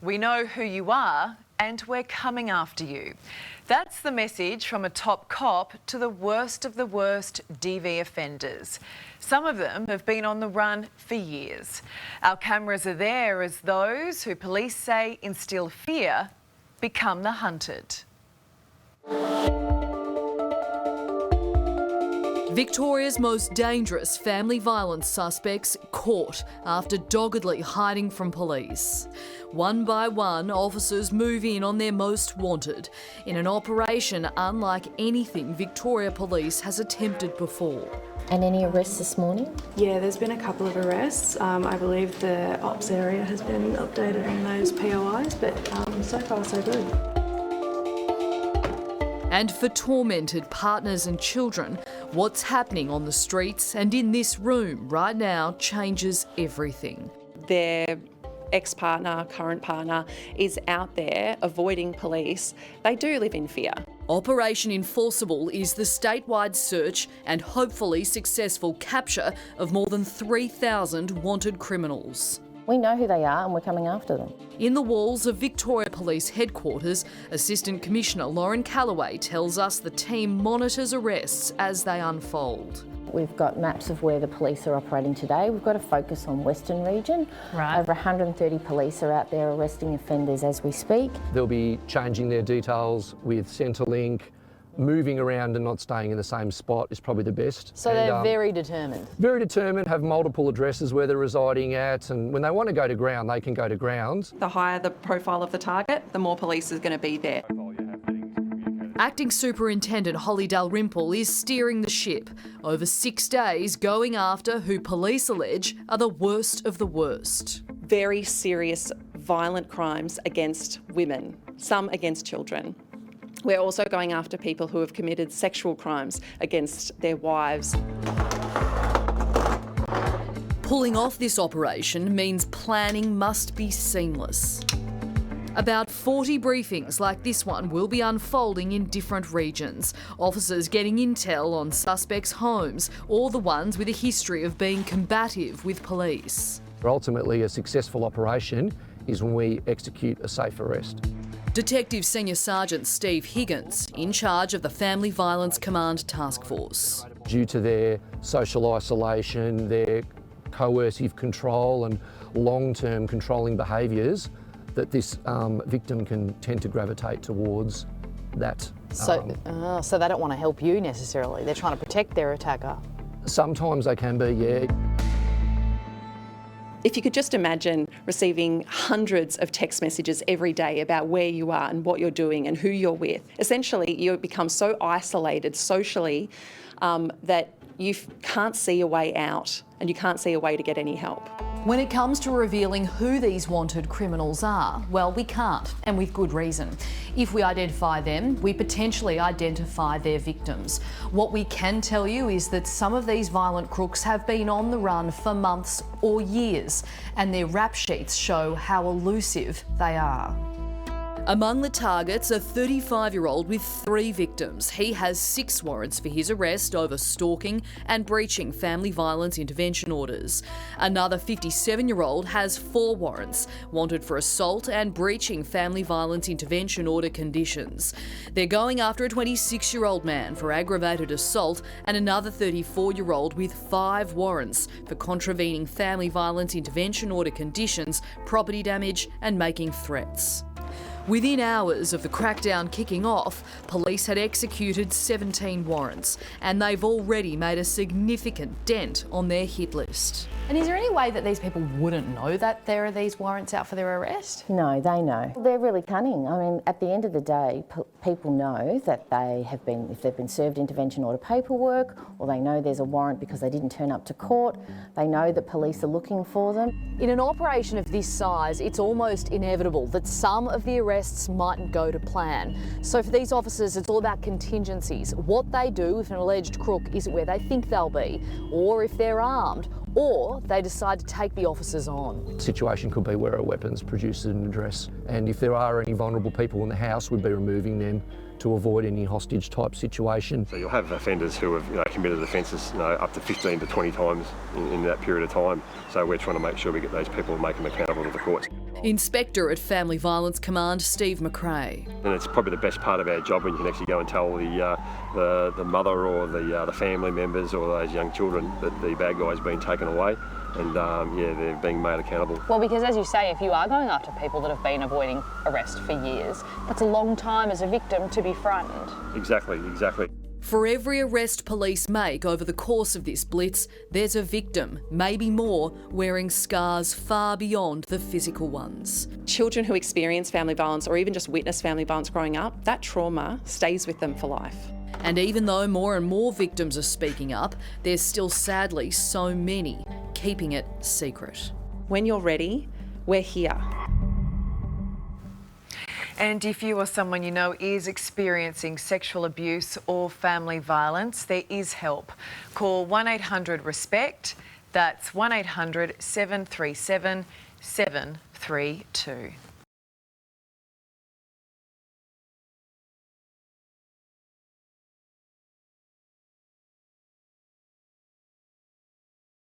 We know who you are and we're coming after you. That's the message from a top cop to the worst of the worst DV offenders. Some of them have been on the run for years. Our cameras are there as those who police say instill fear become the hunted. Victoria's most dangerous family violence suspects caught after doggedly hiding from police. One by one, officers move in on their most wanted in an operation unlike anything Victoria Police has attempted before. And any arrests this morning? Yeah, there's been a couple of arrests. I believe the ops area has been updated on those POIs, but so far so good. And for tormented partners and children, what's happening on the streets and in this room right now changes everything. Their ex-partner, current partner, is out there avoiding police. They do live in fear. Operation Enforceable is the statewide search and hopefully successful capture of more than 3,000 wanted criminals. We know who they are and we're coming after them. In the walls of Victoria Police Headquarters, Assistant Commissioner Lauren Callaway tells us the team monitors arrests as they unfold. We've got maps of where the police are operating today. We've got a focus on Western region. Right. Over 130 police are out there arresting offenders as we speak. They'll be changing their details with Centrelink. Moving around and not staying in the same spot is probably the best. So they're very determined? Very determined, have multiple addresses where they're residing at, and when they want to go to ground, they can go to ground. The higher the profile of the target, the more police is going to be there. Acting Superintendent Holly Dalrymple is steering the ship over 6 days, going after who police allege are the worst of the worst. Very serious, violent crimes against women, some against children. We're also going after people who have committed sexual crimes against their wives. Pulling off this operation means planning must be seamless. About 40 briefings like this one will be unfolding in different regions. Officers getting intel on suspects' homes or the ones with a history of being combative with police. Ultimately, a successful operation is when we execute a safe arrest. Detective Senior Sergeant Steve Higgins, in charge of the Family Violence Command Task Force. Due to their social isolation, their coercive control and long-term controlling behaviours, that this victim can tend to gravitate towards that. So they don't want to help you necessarily, they're trying to protect their attacker. Sometimes they can be, yeah. If you could just imagine receiving hundreds of text messages every day about where you are and what you're doing and who you're with. Essentially, you become so isolated socially that you can't see a way out and you can't see a way to get any help. When it comes to revealing who these wanted criminals are, well, we can't, and with good reason. If we identify them, we potentially identify their victims. What we can tell you is that some of these violent crooks have been on the run for months or years, and their rap sheets show how elusive they are. Among the targets, a 35-year-old with 3 victims. He has 6 warrants for his arrest over stalking and breaching family violence intervention orders. Another 57-year-old has 4 warrants, wanted for assault and breaching family violence intervention order conditions. They're going after a 26-year-old man for aggravated assault and another 34-year-old with 5 warrants for contravening family violence intervention order conditions, property damage and making threats. Within hours of the crackdown kicking off, police had executed 17 warrants, and they've already made a significant dent on their hit list. And is there any way that these people wouldn't know that there are these warrants out for their arrest? No, they know. They're really cunning. I mean, at the end of the day, people know that they have been, if they've been served intervention order paperwork, or they know there's a warrant because they didn't turn up to court, they know that police are looking for them. In an operation of this size, it's almost inevitable that some of the arrests mightn't go to plan. So for these officers, it's all about contingencies. What they do if an alleged crook isn't where they think they'll be, or if they're armed, or they decide to take the officers on. The situation could be where a weapon's produced at an address, and if there are any vulnerable people in the house, we'd be removing them to avoid any hostage type situation. So you'll have offenders who have committed offences up to 15 to 20 times in that period of time. So we're trying to make sure we get those people and make them accountable to the courts. Inspector at Family Violence Command, Steve McRae. And it's probably the best part of our job when you can actually go and tell the mother or the family members or those young children that the bad guy's been taken away. And they're being made accountable. Well, because as you say, if you are going after people that have been avoiding arrest for years, that's a long time as a victim to be frightened. Exactly. For every arrest police make over the course of this blitz, there's a victim, maybe more, wearing scars far beyond the physical ones. Children who experience family violence or even just witness family violence growing up, that trauma stays with them for life. And even though more and more victims are speaking up, there's still sadly so many keeping it secret. When you're ready, we're here. And if you or someone you know is experiencing sexual abuse or family violence, there is help. Call 1-800-RESPECT. That's 1-800-737-732.